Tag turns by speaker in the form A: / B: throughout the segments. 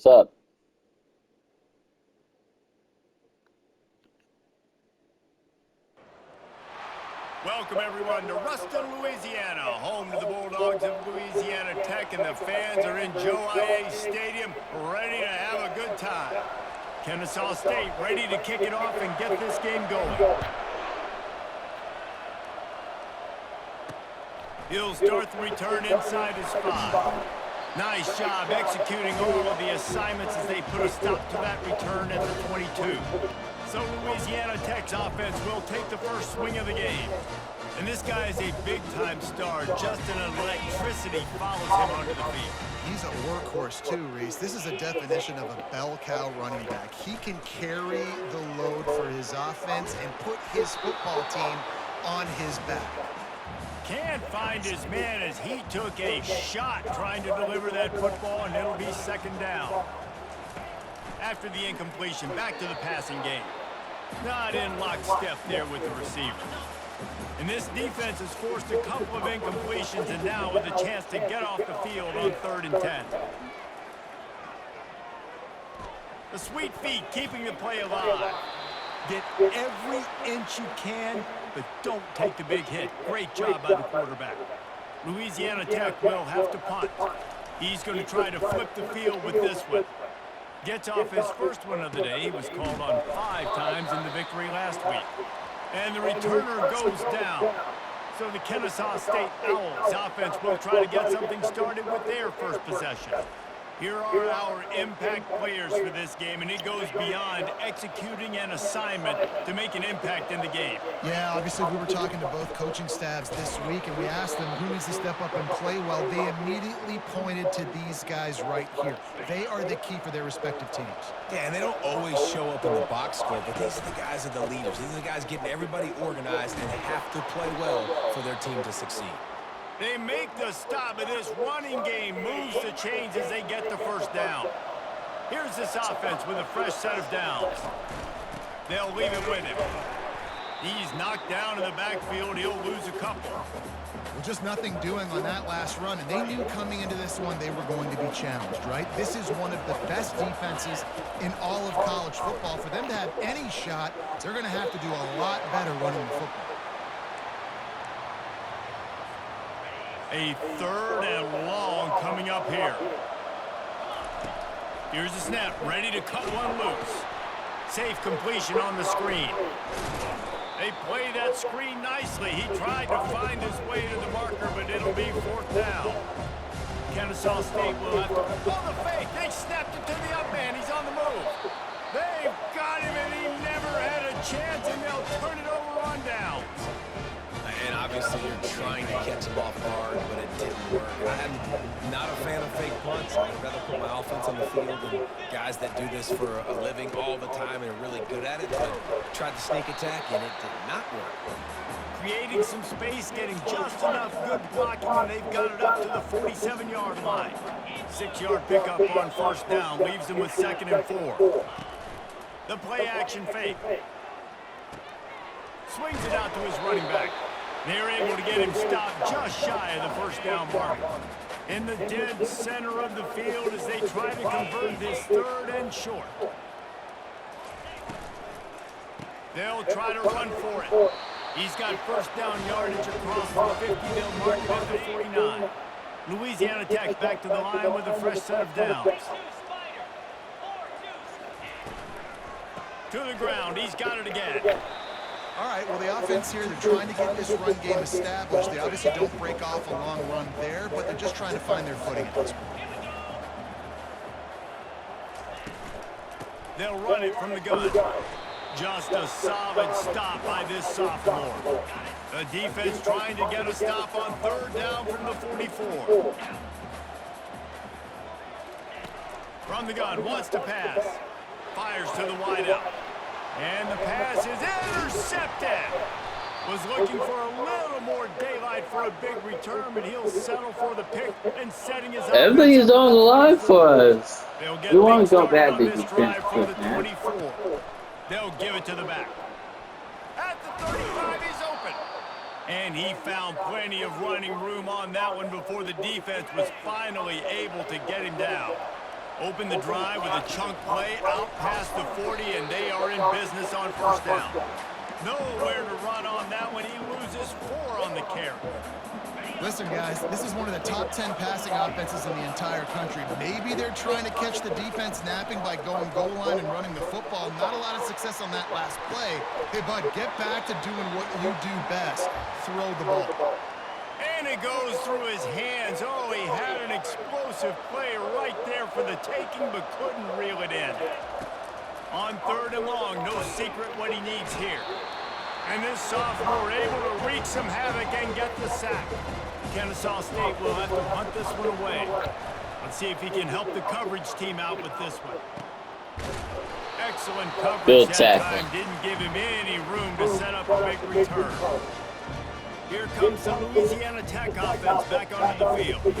A: What's up?
B: Welcome, everyone, to Ruston, Louisiana, home to the Bulldogs of Louisiana Tech, and the fans are in Joe I.A. Stadium ready to have a good time. Kennesaw State ready to kick it off and get this game going. He'll start the return inside his 5. Nice job executing all of the assignments as they put a stop to that return at the 22. So Louisiana Tech's offense will take the first swing of the game. And this guy is a big-time star. Just an electricity follows him onto the field.
C: He's a workhorse too, Reese. This is a definition of a bell cow running back. He can carry the load for his offense and put his football team on his back.
B: Can't find his man as he took a shot trying to deliver that football, and it'll be second down. After the incompletion, back to the passing game. Not in lockstep there with the receiver. And this defense has forced a couple of incompletions, and now with a chance to get off the field on 3rd and 10. The sweet feet keeping the play alive. Get every inch you can, but don't take the big hit. Great job by the quarterback. Louisiana Tech will have to punt. He's going to try to flip the field with this one. Gets off his first one of the day. He was called on 5 times in the victory last week. And the returner goes down. So the Kennesaw State Owls offense will try to get something started with their first possession. Here are our impact players for this game, and it goes beyond executing an assignment to make an impact in the game.
C: Yeah, obviously we were talking to both coaching staffs this week, and we asked them who needs to step up and play well. They immediately pointed to these guys right here. They are the key for their respective teams.
D: Yeah, and they don't always show up in the box score, but these are the guys that are the leaders. These are the guys getting everybody organized and have to play well for their team to succeed.
B: They make the stop, but this running game moves the chains as they get the first down. Here's this offense with a fresh set of downs. They'll leave it with him. He's knocked down in the backfield. He'll lose a couple.
C: Well, just nothing doing on that last run, and they knew coming into this one they were going to be challenged, right? This is one of the best defenses in all of college football. For them to have any shot, they're going to have to do a lot better running the football.
B: A 3rd and long coming up here. Here's the snap, ready to cut one loose. Safe completion on the screen. They play that screen nicely. He tried to find his way to the marker, but it'll be 4th down. Kennesaw State will have to pull the fake. They snapped it to the up man. He's on the move. They've got him, and he never had a chance, and they'll turn it over on downs.
D: And obviously you're trying to catch him off guard, but it didn't work. I'm not a fan of fake punts. I'd rather put my offense on the field and guys that do this for a living all the time and are really good at it. But tried to sneak attack, and it did not work.
B: Creating some space, getting just enough good blocking, and they've got it up to the 47-yard line. 6-yard pickup on 1st down, leaves them with 2nd and 4. The play-action fake. Swings it out to his running back. They're able to get him stopped just shy of the 1st down mark. In the dead center of the field as they try to convert this 3rd and short. They'll try to run for it. He's got 1st down yardage across the 50. They'll mark it at the 49. Louisiana Tech back to the line with a fresh set of downs. To the ground. He's got it again.
C: All right, well, the offense here, they're trying to get this run game established. They obviously don't break off a long run there, but they're just trying to find their footing at this point.
B: They'll run it from the gun. Just a solid stop by this sophomore. The defense trying to get a stop on 3rd down from the 44. From the gun, wants to pass. Fires to the wideout. And the pass is intercepted. Was looking for a little more daylight for a big return, but he'll settle for the pick and setting his
A: Everything is on the line for us. We want to go
B: back
A: bad defense, man.
B: They'll give it to the back. At the 35, he's open. And he found plenty of running room on that one before the defense was finally able to get him down. Open the drive with a chunk play out past the 40, and they are in business on first down. Nowhere to run on that one. He loses 4 on the carry.
C: Listen, guys, this is one of the top 10 passing offenses in the entire country. Maybe they're trying to catch the defense napping by going goal line and running the football. Not a lot of success on that last play. Hey, bud, get back to doing what you do best. Throw the ball.
B: And it goes through his hands. Oh, he had an explosive play right there for the taking, but couldn't reel it in. On 3rd and long, no secret what he needs here. And this sophomore able to wreak some havoc and get the sack. Kennesaw State will have to punt this one away. Let's see if he can help the coverage team out with this one. Excellent coverage that time. Didn't give him any room to set up a big return. Here comes the Louisiana Tech offense back onto the field.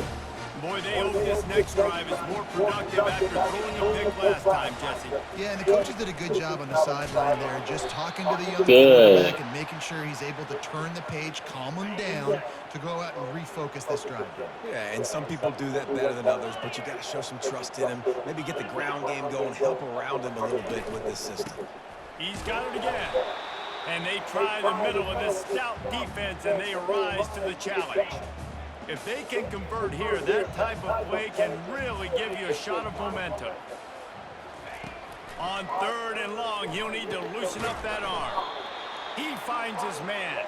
B: Boy, they hope this next drive is more productive after throwing a pick last time, Jesse.
C: Yeah, and the coaches did a good job on the sideline there, just talking to the young quarterback and making sure he's able to turn the page, calm him down to go out and refocus this drive.
D: Yeah, and some people do that better than others, but you got to show some trust in him. Maybe get the ground game going, help around him a little bit with this system.
B: He's got it again. And they try the middle of this stout defense, and they rise to the challenge. If they can convert here, that type of play can really give you a shot of momentum. On 3rd and long, he'll need to loosen up that arm. He finds his man.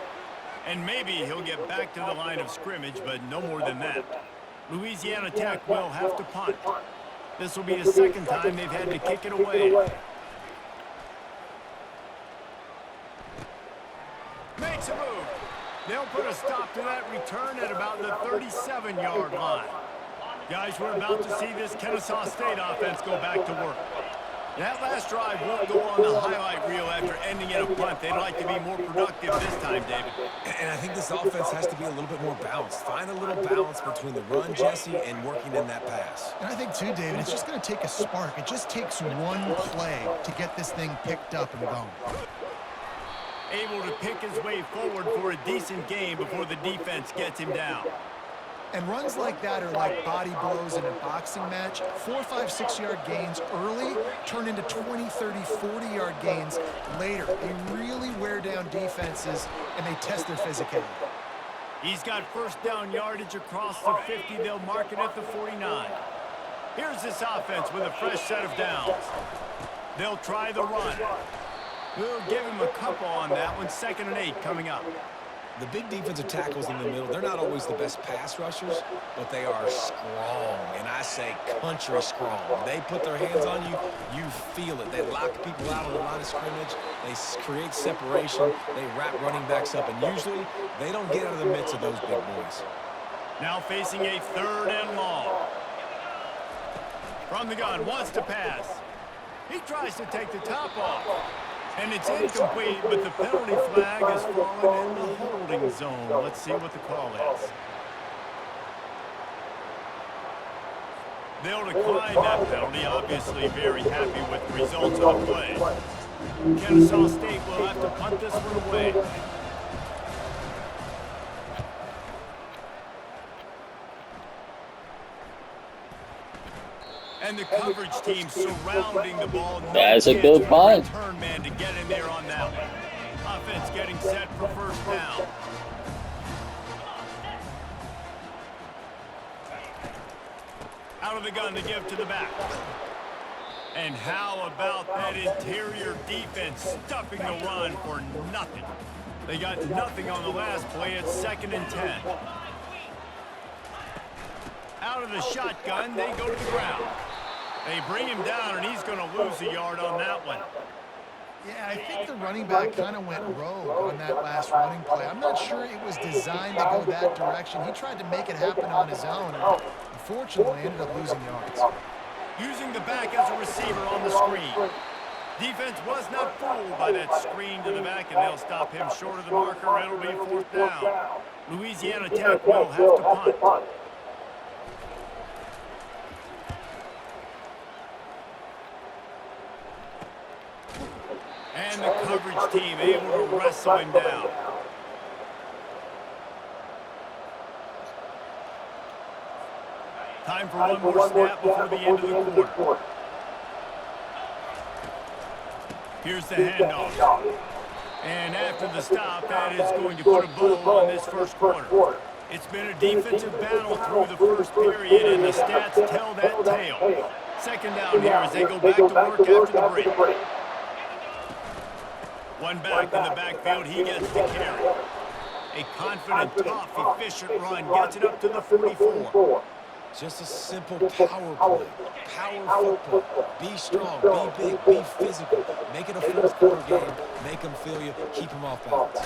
B: And maybe he'll get back to the line of scrimmage, but no more than that. Louisiana Tech will have to punt. This will be the 2nd time they've had to kick it away. Makes a move. They'll put a stop to that return at about the 37-yard line. Guys, we're about to see this Kennesaw State offense go back to work. That last drive won't go on the highlight reel after ending in a punt. They'd like to be more productive this time, David.
D: And I think this offense has to be a little bit more balanced. Find a little balance between the run, Jesse, and working in that pass.
C: And I think, too, David, it's just going to take a spark. It just takes one play to get this thing picked up and going.
B: Able to pick his way forward for a decent game before the defense gets him down.
C: And runs like that are like body blows in a boxing match. 4, 5, 6-yard gains early turn into 20, 30, 40-yard gains later. They really wear down defenses, and they test their physicality.
B: He's got first down yardage across the 50. They'll mark it at the 49. Here's this offense with a fresh set of downs. They'll try the run. We'll give him a couple on that one. 2nd and 8 coming up.
D: The big defensive tackles in the middle, they're not always the best pass rushers, but they are strong, and I say country strong. They put their hands on you, you feel it. They lock people out on the line of scrimmage. They create separation. They wrap running backs up, and usually they don't get out of the midst of those big boys.
B: Now facing a 3rd and long. From the gun, wants to pass. He tries to take the top off. And it's incomplete, but the penalty flag has fallen in the holding zone. Let's see what the call is. They'll decline that penalty. Obviously very happy with the results of the play. Kennesaw State will have to punt this one away. And the coverage team surrounding the ball.
A: That's a good punt.
B: Return man to get in there on that one. Offense getting set for first down. Out of the gun to give to the back. And how about that interior defense stuffing the run for nothing? They got nothing on the last play. It's 2nd and 10. Out of the shotgun, they go to the ground. They bring him down, and he's going to lose a yard on that one.
C: Yeah, I think the running back kind of went rogue on that last running play. I'm not sure it was designed to go that direction. He tried to make it happen on his own, and unfortunately ended up losing yards.
B: Using the back as a receiver on the screen. Defense was not fooled by that screen to the back, and they'll stop him short of the marker. It'll be 4th down. Louisiana Tech will have to punt. And the coverage team able to wrestle him down. Time for one more snap before the end of the quarter. Here's the handoff. And after the stop, that is going to put a bow on this first quarter. It's been a defensive battle through the first period, and the stats tell that tale. Second down here as they go back to work after the break. One back in the backfield, he gets the carry. A confident, tough, efficient run gets it up to the 44.
D: Just a simple power play. Power football. Be strong, be big, be physical. Make it a fourth quarter game. Make them feel you. Keep them off balance.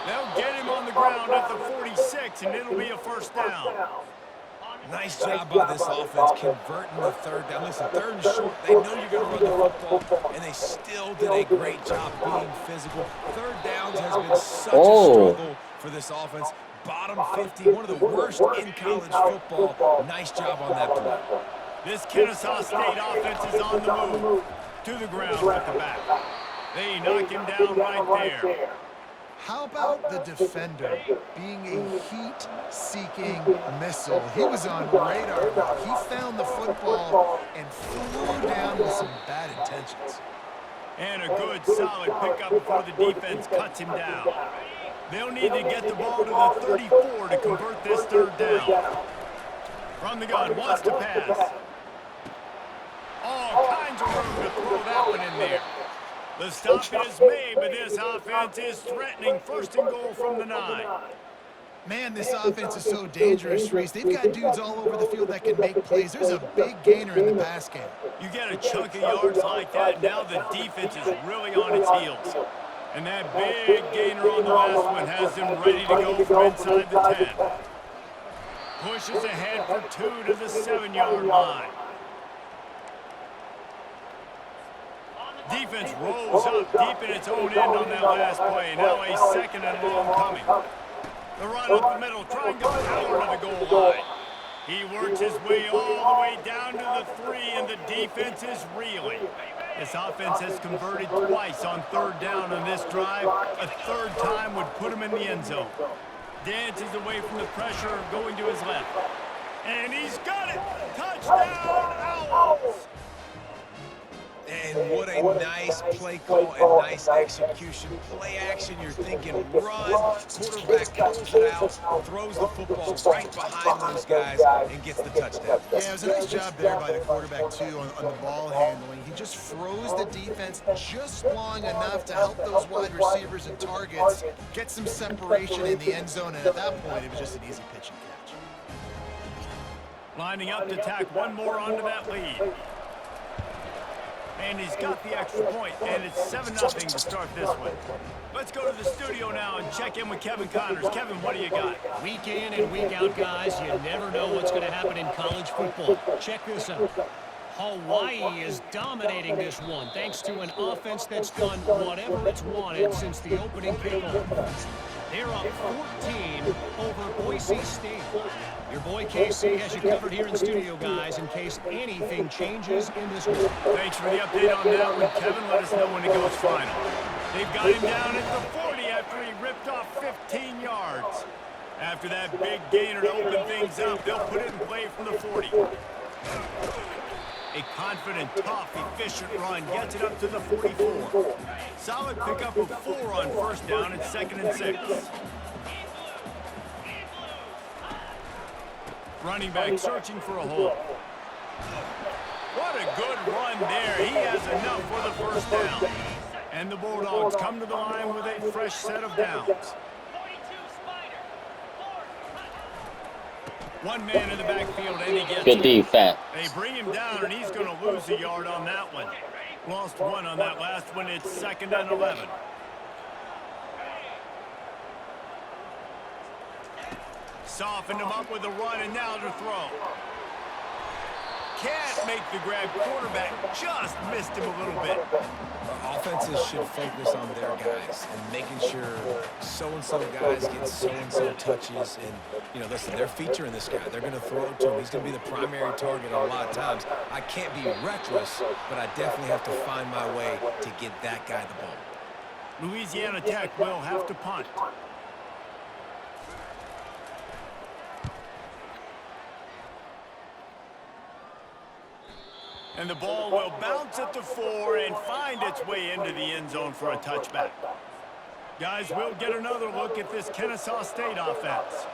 B: They'll get him on the ground at the 46, and it'll be a first down.
D: Nice job by this offense converting the third down. Listen, third and short, they know you're going to run the football, and they still did a great job being physical. Third downs has been such a struggle for this offense. Bottom 50, one of the worst in college football. Nice job on that play.
B: This Kennesaw State offense is on the move. To the ground with the back. They knock him down right there.
C: How about the defender being a heat-seeking missile? He was on radar. He found the football and flew down with some bad intentions.
B: And a good, solid pickup before the defense cuts him down. They'll need to get the ball to the 34 to convert this third down. From the gun, wants to pass. All kinds of room to throw that one in there. The stop is made, but this offense is threatening. First and goal from the 9.
C: Man, this offense is so dangerous, Reese. They've got dudes all over the field that can make plays. There's a big gainer in the pass game.
B: You get a chunk of yards like that, now the defense is really on its heels. And that big gainer on the last one has them ready to go from inside the 10. Pushes ahead for 2 to the 7-yard line. Defense rolls up deep in its own end on that last play. Now a second and long coming. The run up the middle, trying to power to the goal line. He works his way all the way down to the 3, and the defense is reeling. This offense has converted twice on third down on this drive. A third time would put him in the end zone. Dances away from the pressure, going to his left. And he's got it! Touchdown, Owls!
D: And what a nice play call and nice execution. Play action, you're thinking run. Quarterback pulls it out, throws the football right behind those guys, and gets the touchdown.
C: Yeah, it was a nice job there by the quarterback, too, on the ball handling. He just froze the defense just long enough to help those wide receivers and targets get some separation in the end zone, and at that point, it was just an easy pitch and catch.
B: Lining up to tack one more onto that lead. And he's got the extra point, and it's 7-0 to start this one. Let's go to the studio now and check in with Kevin Connors. Kevin, what do you got?
E: Week in and week out, guys, you never know what's going to happen in college football. Check this out. Hawaii is dominating this one thanks to an offense that's done whatever it's wanted since the opening kickoff. They're up 14 over Boise State. Your boy KC has you covered here in studio, guys, in case anything changes in this one.
B: Thanks for the update on that one, Kevin. Let us know when it goes final. They've got him down at the 40 after he ripped off 15 yards. After that big gainer to open things up, they'll put it in play from the 40. A confident, tough, efficient run gets it up to the 44. Solid pickup of 4 on first down at 2nd and 6. Running back searching for a hole. What a good run there. He has enough for the first down. And the Bulldogs come to the line with a fresh set of downs. One man in the backfield, and he gets
A: Good defense.
B: They bring him down, and he's going to lose a yard on that one. Lost 1 on that last one. It's 2nd and 11. Softened him up with a run, and now to throw. Can't make the grab. Quarterback just missed him a little bit.
D: Offenses should focus on their guys and making sure so-and-so guys get so-and-so touches. And, you know, listen, they're featuring this guy. They're going to throw it to him. He's going to be the primary target a lot of times. I can't be reckless, but I definitely have to find my way to get that guy the ball.
B: Louisiana Tech will have to punt. And the ball will bounce at the 4 and find its way into the end zone for a touchback. Guys, we'll get another look at this Kennesaw State offense.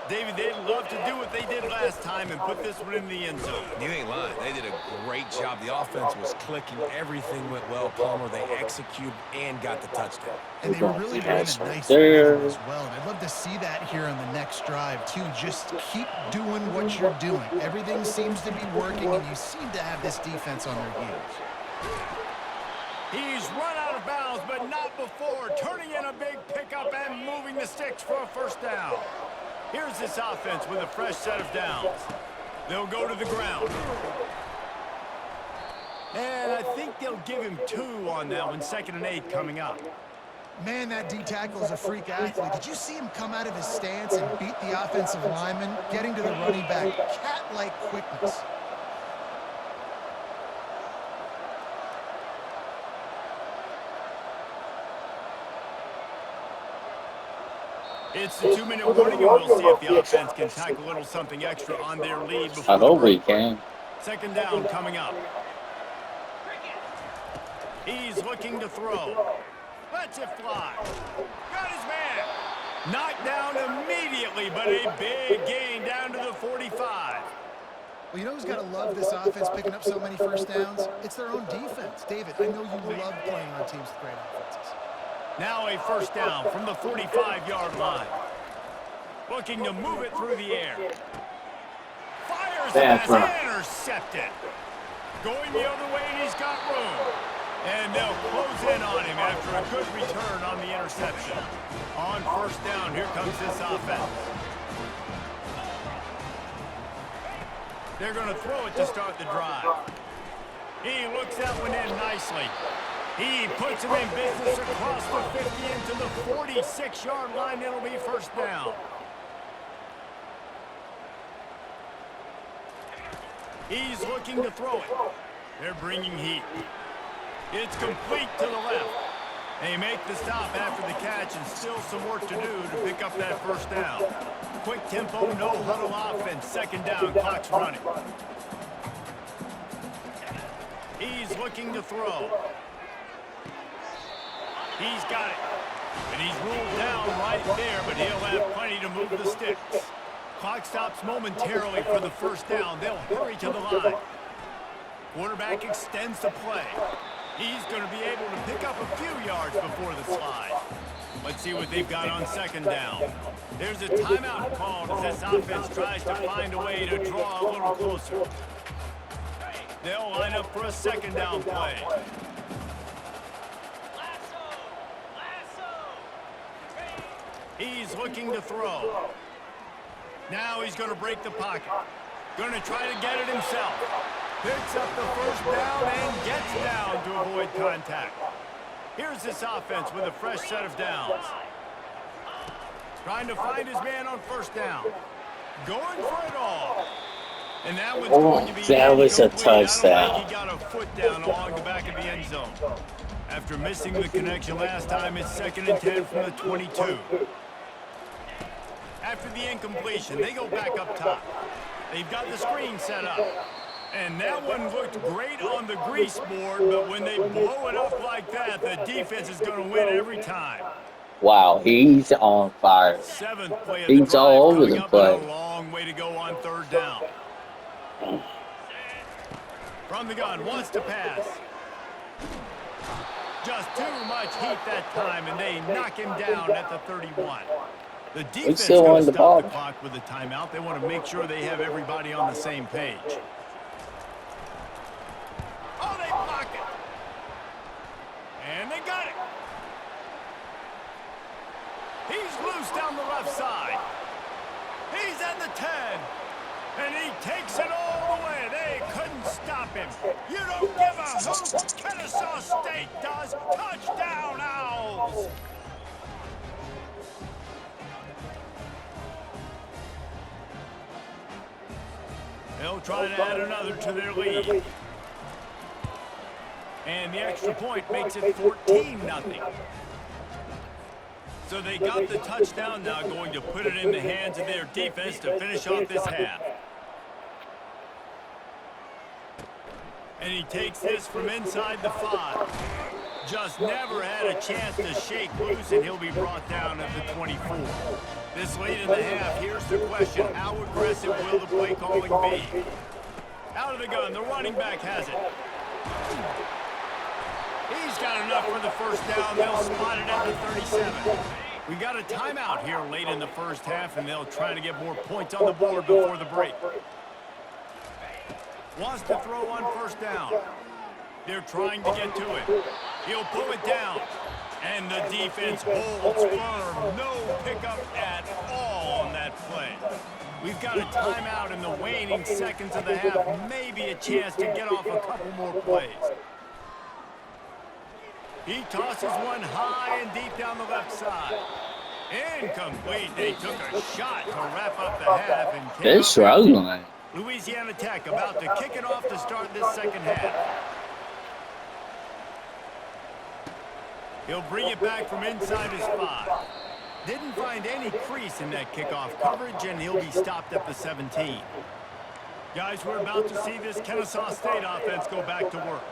B: David, they'd love to do what they did last time and put this one in the end zone.
D: You ain't lying. They did a great job. The offense was clicking. Everything went well. Palmer, they executed and got the touchdown.
C: And they were really running a nice
A: there
C: rhythm as well. And I'd love to see that here on the next drive, too. Just keep doing what you're doing. Everything seems to be working, and you seem to have this defense on their heels.
B: He's run out of bounds, but not before turning in a big pickup and moving the sticks for a first down. Here's this offense with a fresh set of downs. They'll go to the ground. And I think they'll give him 2 on that one, 2nd and 8 coming up.
C: Man, that D-tackle is a freak athlete. Did you see him come out of his stance and beat the offensive lineman, getting to the running back? Cat-like quickness.
B: It's the 2-minute warning, and we'll see if the offense can tack a little something extra on their lead before
A: I hope we can.
B: 2nd down coming up. He's looking to throw. Lets it fly. Got his man. Knocked down immediately, but a big gain down to the 45.
C: Well, you know who's got to love this offense picking up so many first downs? It's their own defense. David, I know you love playing on teams with great offenses.
B: Now a first down from the 45-yard line. Looking to move it through the air. Fires the pass, intercepted. Going the other way, and he's got room. And they'll close in on him after a good return on the interception. On first down, here comes this offense. They're going to throw it to start the drive. He looks that one in nicely. He puts him in business across the 50 into the 46-yard line. It'll be first down. He's looking to throw it. They're bringing heat. It's complete to the left. They make the stop after the catch, and still some work to do to pick up that first down. Quick tempo, no huddle offense. 2nd down, clock's running. He's looking to throw. He's got it. And he's ruled down right there, but he'll have plenty to move the sticks. Clock stops momentarily for the first down. They'll hurry to the line. Quarterback extends the play. He's going to be able to pick up a few yards before the slide. Let's see what they've got on 2nd down. There's a timeout called as this offense tries to find a way to draw a little closer. They'll line up for a 2nd down play. He's looking to throw. Now he's going to break the pocket. Going to try to get it himself. Picks up the first down and gets down to avoid contact. Here's this offense with a fresh set of downs. Trying to find his man on first down. Going for it all. And that one's going to be
A: that was a
B: incomplete. I don't
A: touchdown.
B: think he got a foot down along the back of the end zone. After missing the connection last time, it's 2nd and 10 from the 22. After the incompletion, they go back up top. They've got the screen set up. And that one looked great on the grease board, but when they blow it up like that, the defense is going to win every time.
A: Wow, he's on fire.
B: 7th play of the
A: He's
B: drive
A: all over
B: coming
A: the
B: up,
A: place.
B: and a long way to go on 3rd down. From the gun, wants to pass. Just too much heat that time, and they knock him down at the 31. The defense is
A: still
B: going
A: on
B: to
A: the
B: stop
A: ball.
B: the clock with a timeout. They want to make sure they have everybody on the same page. Oh, they block it. And they got it. He's loose down the left side. He's at the 10. And he takes it all the way. They couldn't stop him. You don't give a hoot. Kennesaw State does. Touchdown, Owls. They'll try to add another to their lead. And the extra point makes it 14-0. So they got the touchdown, now going to put it in the hands of their defense to finish off this half. And he takes this from inside the 5. Just never had a chance to shake loose, and he'll be brought down at the 24. This late in the half, here's the question. How aggressive will the play calling be? Out of the gun, the running back has it. He's got enough for the first down. They'll spot it at the 37. We got a timeout here late in the first half, and they'll try to get more points on the board before the break. Wants to throw on first down. They're trying to get to it. He'll pull it down. And the defense holds firm. No pickup at all on that play. We've got a timeout in the waning seconds of the half. Maybe a chance to get off a couple more plays. He tosses one high and deep down the left side. Incomplete. They took a shot to wrap up the half. And
A: They're struggling.
B: Louisiana Tech about to kick it off to start this second half. He'll bring it back from inside his 5. Didn't find any crease in that kickoff coverage, and he'll be stopped at the 17. Guys, we're about to see this Kennesaw State offense go back to work.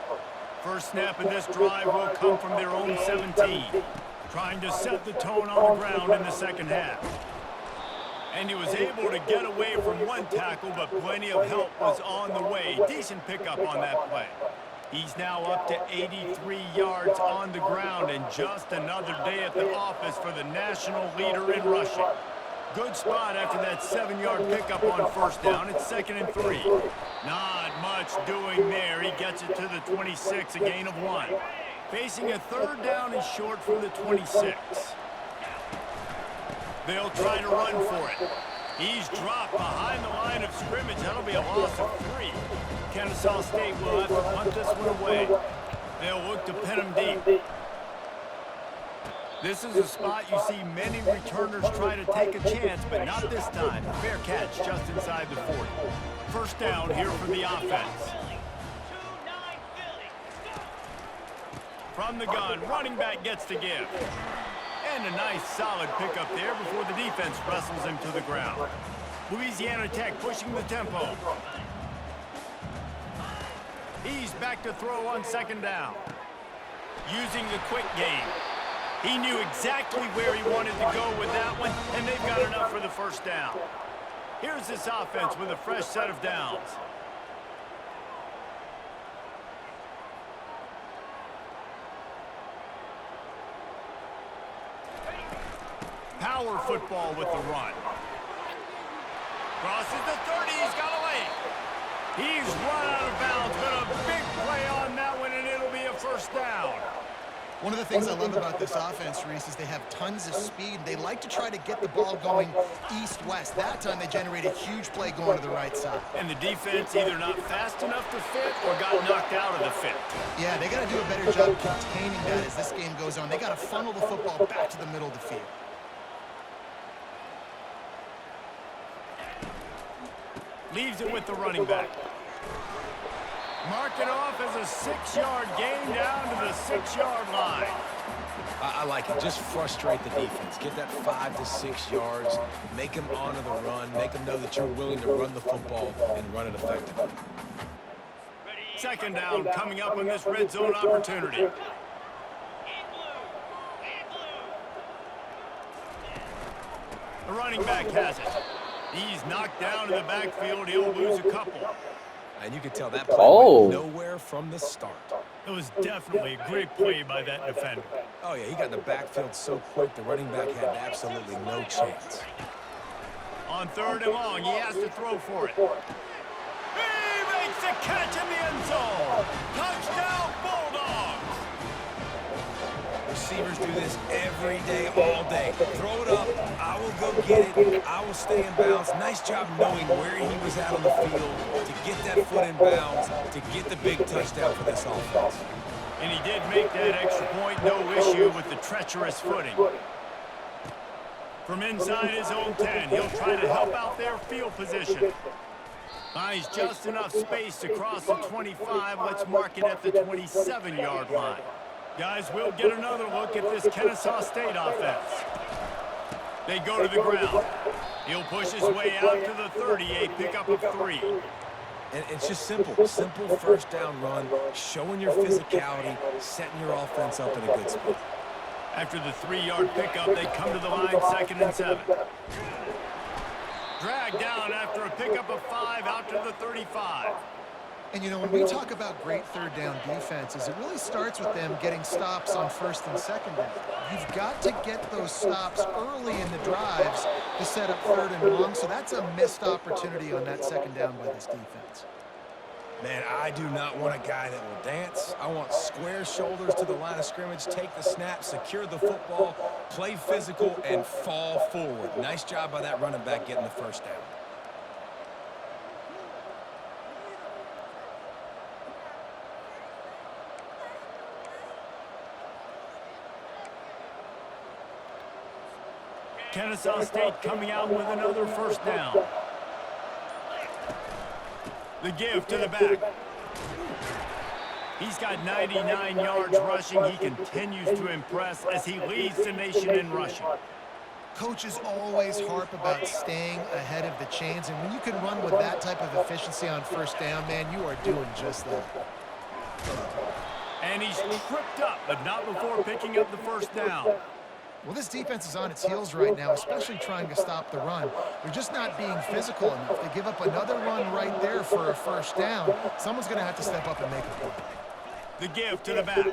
B: First snap in this drive will come from their own 17, trying to set the tone on the ground in the second half. And he was able to get away from one tackle, but plenty of help was on the way. Decent pickup on that play. He's now up to 83 yards on the ground, and just another day at the office for the national leader in rushing. Good spot after that 7-yard pickup on first down. It's 2nd and 3. Not much doing there. He gets it to the 26, a gain of 1. Facing a 3rd down and short from the 26. They'll try to run for it. He's dropped behind the line of scrimmage. That'll be a loss of 3. Kennesaw State will have to punt this one away. They'll look to pin him deep. This is a spot you see many returners try to take a chance, but not this time. Fair catch just inside the 40. First down here for the offense. From the gun, running back gets to give. And a nice solid pickup there before the defense wrestles him to the ground. Louisiana Tech pushing the tempo. He's back to throw on 2nd down. Using the quick game. He knew exactly where he wanted to go with that one, and they've got enough for the first down. Here's this offense with a fresh set of downs. Power football with the run. Crosses the 30, he's got a lane. He's run out of bounds, but a big play on that one, and it'll be a first down.
C: One of the things I love about this offense, Reese, is they have tons of speed. They like to try to get the ball going east-west. That time they generate a huge play going to the right side.
B: And the defense either not fast enough to fit or got knocked out of the fit.
C: Yeah, they got to do a better job containing that as this game goes on. They got to funnel the football back to the middle of the field.
B: Leaves it with the running back. Mark it off as a 6-yard gain down to the 6-yard line.
D: I like it. Just frustrate the defense. Get that 5 to 6 yards. Make them honor the run. Make them know that you're willing to run the football and run it effectively.
B: 2nd down coming up on this red zone opportunity. The running back has it. He's knocked down in the backfield. He'll lose a couple.
D: And you can tell that play went nowhere from the start.
B: It was definitely a great play by that defender.
D: Oh, yeah, he got in the backfield so quick, the running back had absolutely no chance.
B: On 3rd and long, he has to throw for it. He makes a catch in the end zone. Touchdown, Bulldogs.
D: Receivers do this every day, all day. Throw it up, I will go get it, I will stay in bounds. Nice job knowing where he was at on the field to get that foot in bounds, to get the big touchdown for this offense.
B: And he did make that extra point, no issue with the treacherous footing. From inside his own 10, he'll try to help out their field position. Finds just enough space to cross the 25. Let's mark it at the 27-yard line. Guys, we'll get another look at this Kennesaw State offense. They go to the ground. He'll push his way out to the 30, a pickup of 3.
D: And it's just simple. Simple first down run, showing your physicality, setting your offense up in a good spot.
B: After the 3-yard pickup, they come to the line, 2nd and 7. Dragged down after a pickup of 5 out to the 35.
C: And, you know, when we talk about great third down defenses, it really starts with them getting stops on 1st and 2nd down. You've got to get those stops early in the drives to set up 3rd and long, so that's a missed opportunity on that 2nd down by this defense.
D: Man, I do not want a guy that will dance. I want square shoulders to the line of scrimmage, take the snap, secure the football, play physical, and fall forward. Nice job by that running back getting the first down.
B: Kennesaw State coming out with another first down. The give to the back. He's got 99 yards rushing. He continues to impress as he leads the nation in rushing.
C: Coaches always harp about staying ahead of the chains, and when you can run with that type of efficiency on first down, man, you are doing just that.
B: And he's tripped up, but not before picking up the first down.
C: Well, this defense is on its heels right now, especially trying to stop the run. They're just not being physical enough. They give up another run right there for a first down. Someone's going to have to step up and make a play.
B: The give to the back.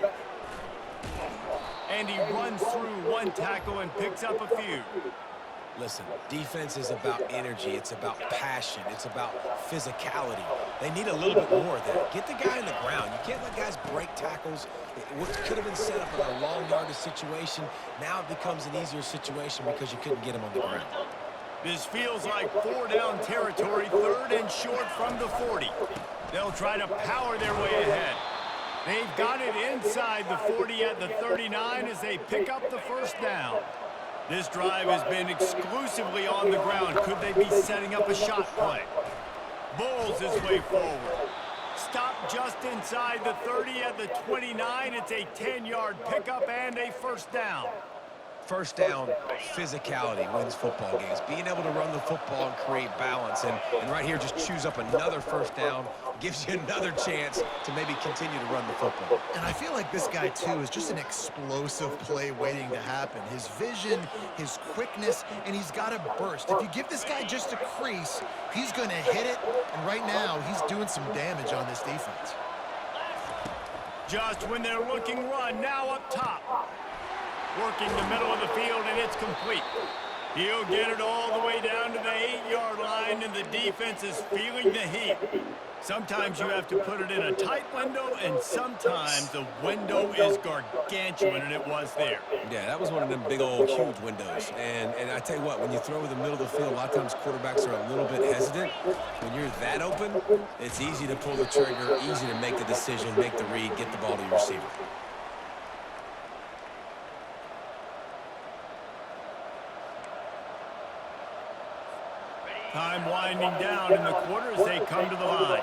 B: And he runs through one tackle and picks up a few.
D: Listen, defense is about energy. It's about passion. It's about physicality. They need a little bit more of that. Get the guy in the ground. You can't let guys break tackles. What could have been set up in a long yardage situation, now it becomes an easier situation because you couldn't get him on the ground.
B: This feels like 4-down territory, 3rd and short from the 40. They'll try to power their way ahead. They've got it inside the 40 at the 39 as they pick up the first down. This drive has been exclusively on the ground. Could they be setting up a shot play? Bowls his way forward. Stop just inside the 30 at the 29. It's a 10-yard pickup and a first down.
D: First down, physicality wins football games. Being able to run the football and create balance. And right here, just choose up another first down. Gives you another chance to maybe continue to run the football.
C: And I feel like this guy, too, is just an explosive play waiting to happen. His vision, his quickness, and he's got a burst. If you give this guy just a crease, he's going to hit it. And right now, he's doing some damage on this defense.
B: Just when they're looking run, now up top. Working the middle of the field, and it's complete. He'll get it all the way down to the 8-yard line, and the defense is feeling the heat. Sometimes you have to put it in a tight window, and sometimes the window is gargantuan, and it was there.
D: Yeah, that was one of them big old huge windows. And I tell you what, when you throw in the middle of the field, a lot of times quarterbacks are a little bit hesitant. When you're that open, it's easy to pull the trigger, easy to make the decision, make the read, get the ball to your receiver.
B: Time winding down in the quarter as they come to the line.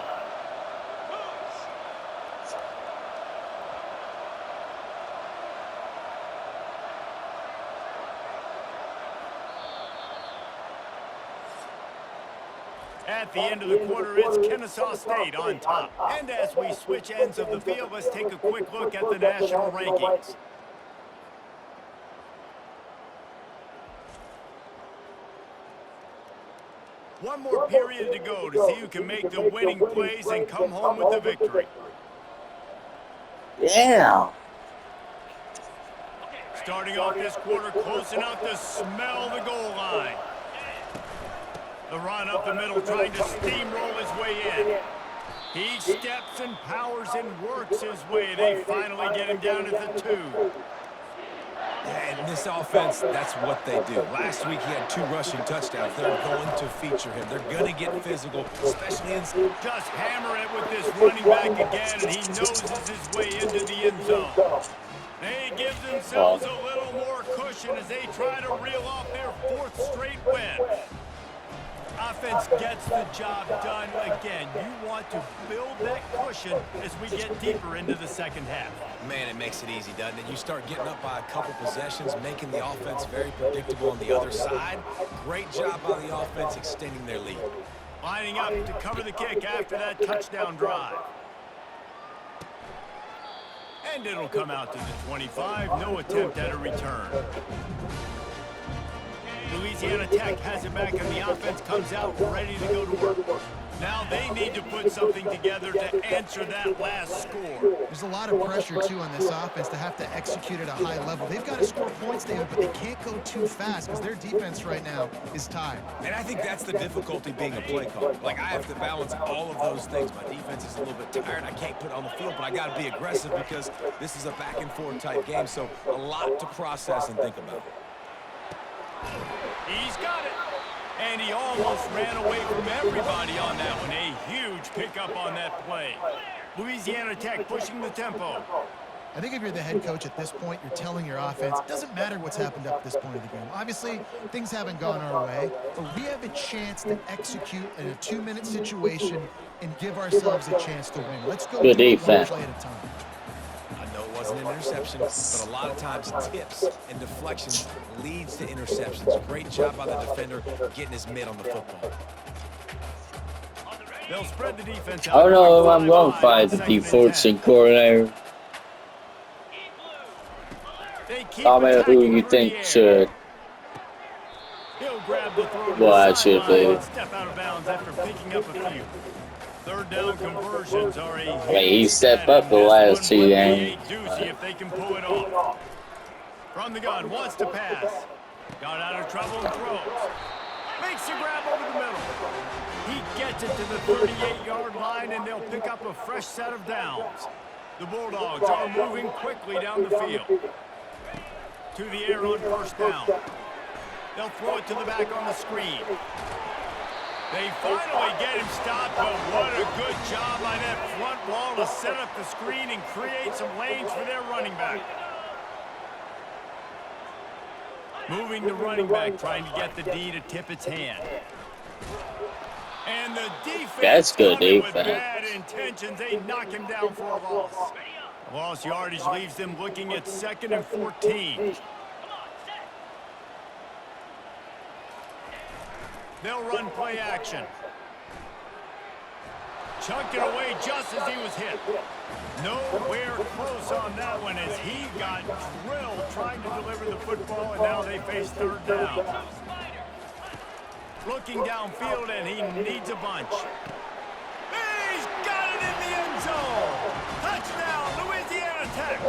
B: At the end of the quarter, it's Kennesaw State on top. And as we switch ends of the field, let's take a quick look at the national rankings. One more period to go to see who can make the winning plays and come home with the victory.
A: Yeah.
B: Starting off this quarter, close enough to smell the goal line. The run up the middle, trying to steamroll his way in. He steps and powers and works his way. They finally get him down at the 2.
D: And this offense, that's what they do. Last week, he had 2 rushing touchdowns. They're going to feature him. They're going to get physical, especially in...
B: Just hammer it with this running back again, and he noses his way into the end zone. They give themselves a little more cushion as they try to reel off their 4th straight win. Offense gets the job done again. You want to build that cushion as we get deeper into the second half.
D: Man, it makes it easy, doesn't it? You start getting up by a couple possessions, making the offense very predictable on the other side. Great job by the offense extending their lead.
B: Lining up to cover the kick after that touchdown drive. And it'll come out to the 25. No attempt at a return. Louisiana Tech has it back, and the offense comes out ready to go to work. Now they need to put something together to answer that last score.
C: There's a lot of pressure, too, on this offense to have to execute at a high level. They've got to score points, David, but they can't go too fast because their defense right now is tired.
D: And I think that's the difficulty being a play caller. Like, I have to balance all of those things. My defense is a little bit tired. I can't put it on the field, but I got to be aggressive because this is a back-and-forth type game, so a lot to process and think about.
B: He's got it. And he almost ran away from everybody on that one. A huge pickup on that play. Louisiana Tech pushing the tempo.
C: I think if you're the head coach at this point, you're telling your offense, it doesn't matter what's happened up to this point of the game. Obviously, things haven't gone our way, but we have a chance to execute in a 2-minute situation and give ourselves a chance to win. Let's go
A: Good
C: do it one
A: defense.
C: play at a time.
D: I know it wasn't an interception, but a lot of times tips and deflections leads to interceptions. Great job by the defender getting his mitt on the football.
B: They'll spread the defense out.
A: I don't know if I'm going to fight the defensive coordinator. Tell me who you think should.
B: He'll grab the throw to
A: Well, I
B: the
A: should
B: sideline
A: be.
B: and step out of bounds after picking up a few. Third down conversions are a
A: I mean, he stepped up the last two games.
B: doozy if they can pull it off. From the gun, wants to pass. Got out of trouble and throws. Makes the grab over the middle. He gets it to the 38-yard line, and they'll pick up a fresh set of downs. The Bulldogs are moving quickly down the field. To the air on first down. They'll throw it to the back on the screen. They finally get him stopped, but what a good job by that front wall to set up the screen and create some lanes for their running back. Moving the running back, trying to get the D to tip its hand. And the defense
A: That's good
B: coming with
A: defense.
B: bad intentions. They knock him down for a loss. Lost yardage leaves them looking at 2nd and 14. They'll run play action. Chucked it away just as he was hit. Nowhere close on that one as he got drilled trying to deliver the football, and now they face third down. Looking downfield, and he needs a bunch. He's got it in the end zone. Touchdown, Louisiana Tech.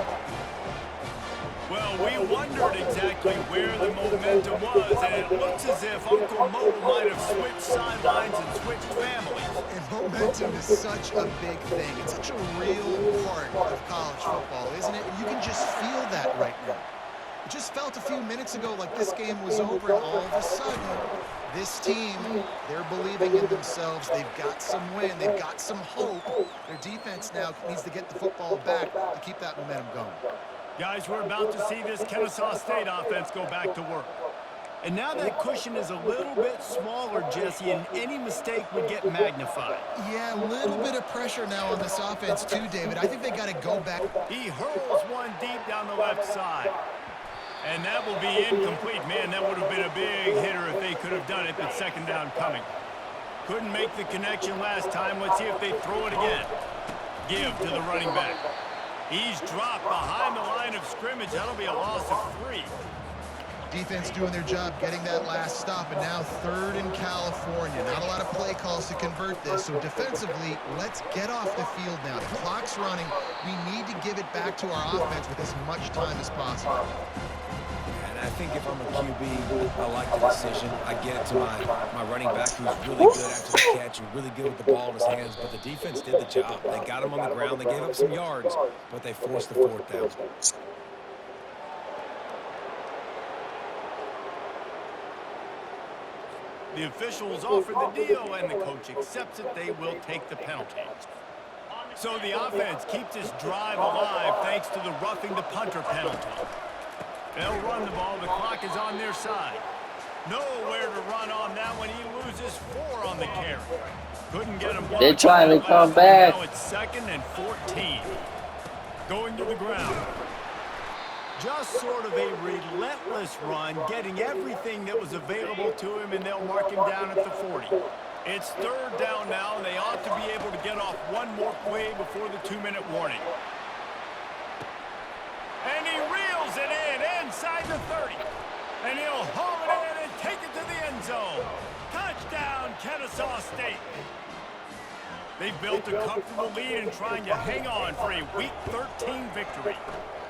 B: Well, we wondered exactly where the momentum was, and it looks as if Uncle Mo might have switched sidelines and switched families.
C: And momentum is such a big thing. It's such a real part of college football, isn't it? You can just feel that right now. It just felt a few minutes ago like this game was over, and all of a sudden, this team, they're believing in themselves. They've got some win. They've got some hope. Their defense now needs to get the football back to keep that momentum going.
B: Guys, we're about to see this Kennesaw State offense go back to work. And now that cushion is a little bit smaller, Jesse, and any mistake would get magnified.
C: Yeah, a little bit of pressure now on this offense too, David. I think they got to go back.
B: He hurls one deep down the left side. And that will be incomplete. Man, that would have been a big hitter if they could have done it, but 2nd down coming. Couldn't make the connection last time. Let's see if they throw it again. Give to the running back. He's dropped behind the line of scrimmage. That'll be a loss of 3.
C: Defense doing their job, getting that last stop, and now 3rd in California. Not a lot of play calls to convert this, so defensively, let's get off the field now. The clock's running. We need to give it back to our offense with as much time as possible.
D: And I think if I'm a QB, I like the decision. I get it to my running back who's really good after the catch and really good with the ball in his hands, but the defense did the job. They got him on the ground. They gave up some yards, but they forced the 4th down.
B: The officials offer the deal, and the coach accepts it. They will take the penalty. So the offense keeps this drive alive thanks to the roughing the punter penalty. They'll run the ball. The clock is on their side. Nowhere to run on that one. He loses 4 on the carry. Couldn't get him.
A: They're trying to come back.
B: Now it's 2nd and 14. Going to the ground. Just sort of a relentless run, getting everything that was available to him, and they'll mark him down at the 40. It's third down now, and they ought to be able to get off one more play before the 2-minute warning. And he reels it inside the 30. And he'll haul it in and take it to the end zone. Touchdown, Kennesaw State. They've built a comfortable lead and trying to hang on for a Week 13 victory.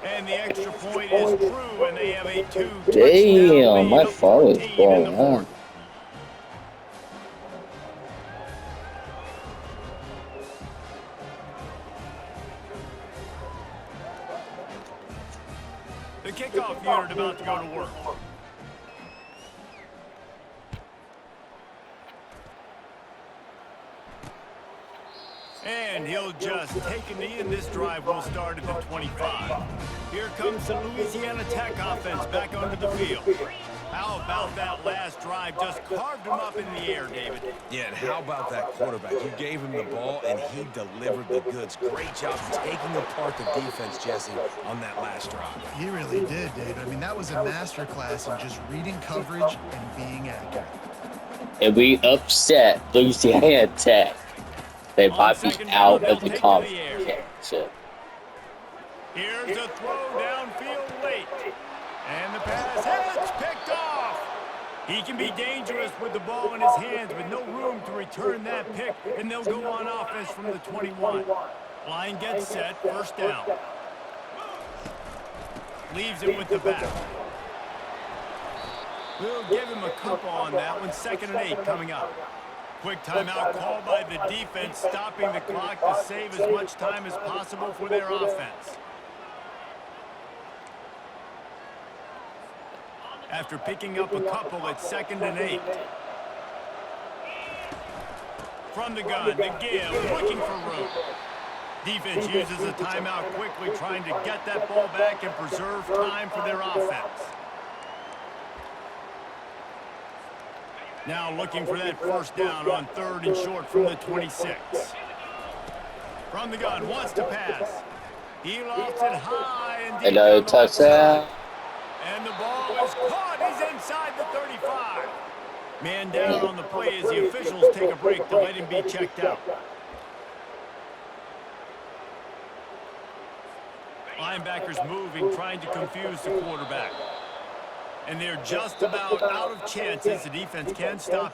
B: And the extra point is true, and they have a 2-touchdown
A: Damn, my
B: lead
A: phone is
B: 14 in the
A: blowing
B: fourth.
A: up.
B: The kickoff unit about to go to work. And he'll just take a knee, and this drive will start at the 25. Here comes the Louisiana Tech offense back onto the field. How about that last drive? Just carved him up in the air, David.
D: Yeah, and how about that quarterback? You gave him the ball, and he delivered the goods. Great job taking apart the defense, Jesse, on that last drive.
C: He really did, Dave. I mean, that was a masterclass in just reading coverage and being accurate.
A: And we upset Louisiana Tech. They might be out of the conference championship.
B: Here's a throw downfield late. And the pass has picked off. He can be dangerous with the ball in his hands, with no room to return that pick, and they'll go on offense from the 21. Line gets set, first down. Leaves it with the back. We'll give him a couple on that one. 2nd and 8 coming up. Quick timeout called by the defense, stopping the clock to save as much time as possible for their offense. After picking up a couple, it's 2nd and 8. From the gun, the give, looking for room. Defense uses a timeout quickly, trying to get that ball back and preserve time for their offense. Now looking for that first down on 3rd and short from the 26. From the gun, wants to pass. He lofts it high and deep.
A: Hello, touchdown.
B: And the ball is caught. He's inside the 35. Man down on the play as the officials take a break to let him be checked out. Linebackers moving, trying to confuse the quarterback. And they're just about out of chances. The defense can stop